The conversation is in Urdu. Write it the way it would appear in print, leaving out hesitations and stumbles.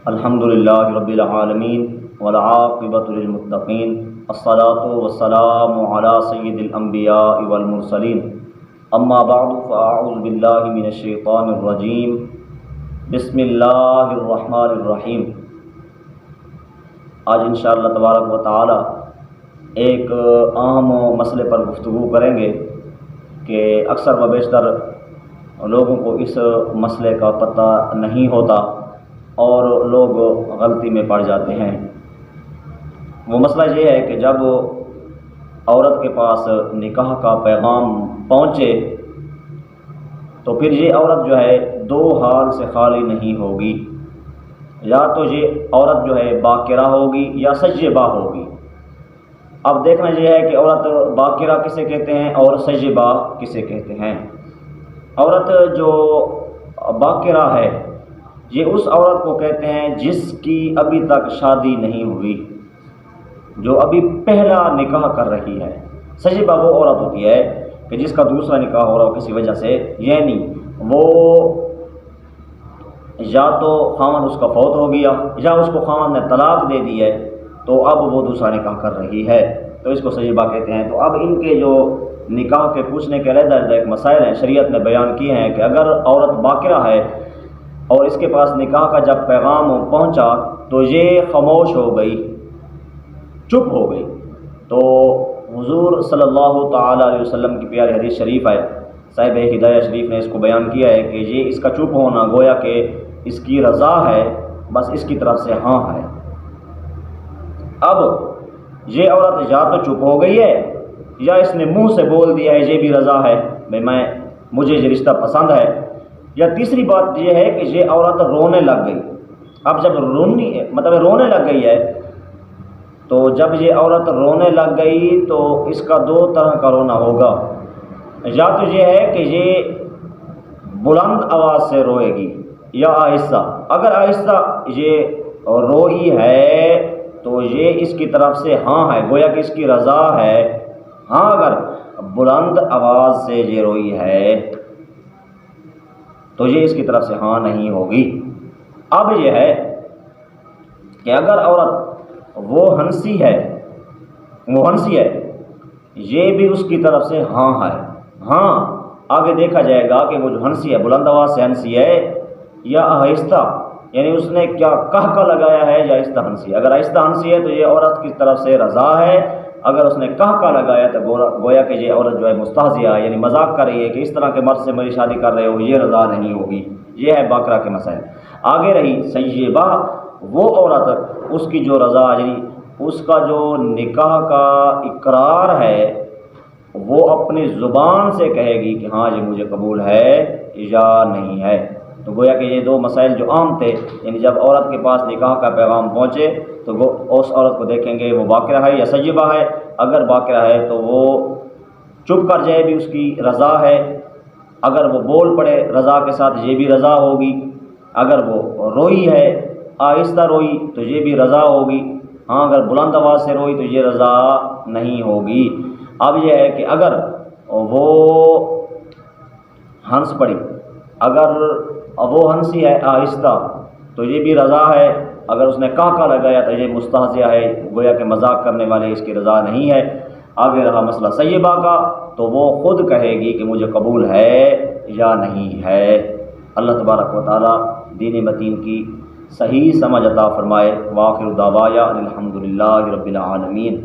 الحمدللہ رب العالمین والعاقبۃ للمتقین الصلاۃ والسلام علی سید الانبیاء والمرسلین اما بعد فاعوذ باللہ من الشیطان الرجیم بسم اللہ الرحمن الرحیم۔ آج انشاءاللہ تبارک و تعالی ایک اہم مسئلے پر گفتگو کریں گے کہ اکثر و بیشتر لوگوں کو اس مسئلے کا پتہ نہیں ہوتا اور لوگ غلطی میں پڑ جاتے ہیں۔ وہ مسئلہ یہ ہے کہ جب عورت کے پاس نکاح کا پیغام پہنچے تو پھر یہ عورت جو ہے دو حال سے خالی نہیں ہوگی، یا تو یہ عورت جو ہے باکرہ ہوگی یا سجبہ ہوگی۔ اب دیکھنا یہ ہے کہ عورت باکرہ کسے کہتے ہیں اور سجبہ کسے کہتے ہیں۔ عورت جو باکرہ ہے یہ اس عورت کو کہتے ہیں جس کی ابھی تک شادی نہیں ہوئی، جو ابھی پہلا نکاح کر رہی ہے۔ سجبہ وہ عورت ہوتی ہے کہ جس کا دوسرا نکاح ہو رہا ہو کسی وجہ سے، یعنی وہ یا تو خاوند اس کا فوت ہو گیا یا اس کو خاوند نے طلاق دے دی ہے تو اب وہ دوسرا نکاح کر رہی ہے، تو اس کو سجبہ کہتے ہیں۔ تو اب ان کے جو نکاح کے پوچھنے کے علیحدہ ایک مسائل ہیں شریعت نے بیان کیے ہیں کہ اگر عورت باکرہ ہے اور اس کے پاس نکاح کا جب پیغام پہنچا تو یہ خاموش ہو گئی، چپ ہو گئی، تو حضور صلی اللہ تعالیٰ علیہ وسلم کی پیاری حدیث شریف ہے، صاحب ہدایہ شریف نے اس کو بیان کیا ہے کہ یہ اس کا چپ ہونا گویا کہ اس کی رضا ہے، بس اس کی طرف سے ہاں ہے۔ اب یہ عورت یا تو چپ ہو گئی ہے یا اس نے منہ سے بول دیا ہے یہ بھی رضا ہے، مجھے یہ رشتہ پسند ہے، یا تیسری بات یہ ہے کہ یہ عورت رونے لگ گئی۔ اب جب رونے لگ گئی ہے تو جب یہ عورت رونے لگ گئی تو اس کا دو طرح کا رونا ہوگا، یا تو یہ ہے کہ یہ بلند آواز سے روئے گی یا آہستہ۔ اگر آہستہ یہ روئی ہے تو یہ اس کی طرف سے ہاں ہے، گویا کہ اس کی رضا ہے۔ ہاں اگر بلند آواز سے یہ روئی ہے تو یہ اس کی طرف سے ہاں نہیں ہوگی۔ اب یہ ہے کہ اگر عورت وہ ہنسی ہے یہ بھی اس کی طرف سے ہاں ہے، ہاں آگے دیکھا جائے گا کہ وہ جو ہنسی ہے بلند آواز سے ہنسی ہے یا آہستہ، یعنی اس نے کیا قہقہ لگایا ہے یا آہستہ ہنسی۔ اگر آہستہ ہنسی ہے تو یہ عورت کی طرف سے رضا ہے، اگر اس نے قہقہ لگایا تو گویا کہ یہ عورت جو ہے مستہزیہ ہے، یعنی مذاق کر رہی ہے کہ اس طرح کے مرد سے میری شادی کر رہے ہو، یہ رضا نہیں ہوگی۔ یہ ہے باکرہ کے مسائل۔ آگے رہی سجبہ، وہ عورت اس کی جو رضا یعنی اس کا جو نکاح کا اقرار ہے وہ اپنی زبان سے کہے گی کہ ہاں یہ مجھے قبول ہے یا نہیں ہے۔ تو گویا کہ یہ دو مسائل جو عام تھے، یعنی جب عورت کے پاس نکاح کا پیغام پہنچے تو وہ اس عورت کو دیکھیں گے وہ باکرہ ہے یا سجبہ ہے۔ اگر باکرہ ہے تو وہ چپ کر جائے بھی اس کی رضا ہے، اگر وہ بول پڑے رضا کے ساتھ یہ بھی رضا ہوگی، اگر وہ روئی ہے آہستہ روئی تو یہ بھی رضا ہوگی، ہاں اگر بلند آواز سے روئی تو یہ رضا نہیں ہوگی۔ اب یہ ہے کہ اگر وہ ہنس پڑی، اگر وہ ہنسی ہے آہستہ تو یہ بھی رضا ہے، اگر اس نے قہقہ لگایا تو یہ مستہزیہ ہے، گویا کہ مذاق کرنے والے اس کی رضا نہیں ہے۔ آگے رہا مسئلہ سجبہ کا، تو وہ خود کہے گی کہ مجھے قبول ہے یا نہیں ہے۔ اللہ تبارک و تعالی دین متین کی صحیح سمجھ عطا فرمائے۔ وآخر دعوایا الحمدللہ رب العالمین۔